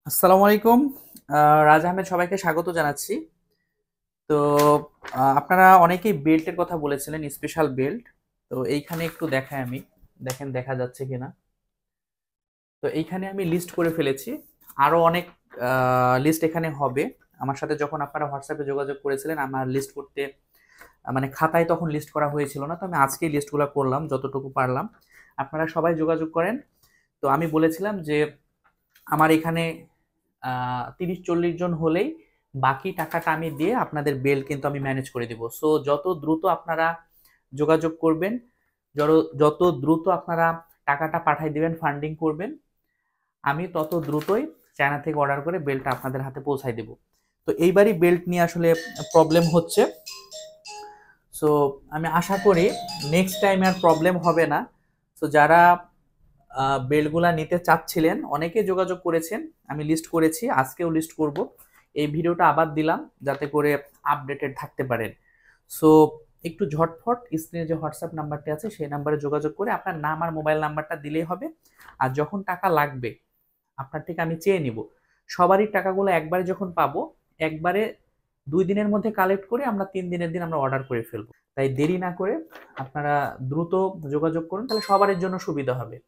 আসসালামু আলাইকুম। রাজ আহমেদ সবাইকে স্বাগত জানাচ্ছি। তো আপনারা অনেকেই বেল্টের কথা বলেছিলেন, স্পেশাল বেল্ট। তো এইখানে একটু দেখাই আমি, দেখেন দেখা যাচ্ছে কিনা। তো এইখানে আমি লিস্ট করে ফেলেছি, আরো অনেক লিস্ট এখানে হবে। আমার সাথে যখন আপনারা হোয়াটসঅ্যাপে যোগাযোগ করেছিলেন, আমার লিস্ট করতে মানে খাতায় তখন লিস্ট করা হয়েছিল না, তো আমি আজকেই লিস্টগুলো করলাম যতটুকু পারলাম। আপনারা সবাই যোগাযোগ করেন। তো আমি বলেছিলাম যে আমার এখানে 30-40 জন হলেই বাকি টাকাটা আমি দিয়ে আপনাদের বেল কিন্তু আমি ম্যানেজ করে দিব। সো যত দ্রুত আপনারা যোগাযোগ করবেন, যত দ্রুত আপনারা টাকাটা পাঠিয়ে দিবেন, ফান্ডিং করবেন, আমি তত দ্রুতই চায়না থেকে অর্ডার করে বেলটা আপনাদের হাতে পৌঁছায় দেব। তো এইবারই বেল্ট নিয়ে আসলে প্রবলেম হচ্ছে। সো আমি আশা করি নেক্সট টাইম আর প্রবলেম হবে না। তো যারা বেল্টগুলা নিতে চাচ্ছিলেন অনেকে যোগাযোগ করেছেন, আমি লিস্ট করেছি, আজকেও লিস্ট করব। এই ভিডিওটা আবার দিলাম যাতে করে আপডেটেড থাকতে পারেন। সো একটু ঝটফট স্ক্রিনে যে হোয়াটসঅ্যাপ নাম্বারটি আছে সেই নাম্বারে যোগাযোগ করে আপনার নাম আর মোবাইল নাম্বারটা দিলেই হবে। আর যখন টাকা লাগবে আপনার থেকে আমি চেয়ে নিব। সবারই টাকাগুলো একবারে যখন পাবো, একবারে 2 দিনের মধ্যে কালেক্ট করে আমরা 3 দিনের দিন আমরা অর্ডার করে ফেলবো। তাই দেরি না করে আপনারা দ্রুত যোগাযোগ করুন, তাহলে সবার জন্য সুবিধা হবে।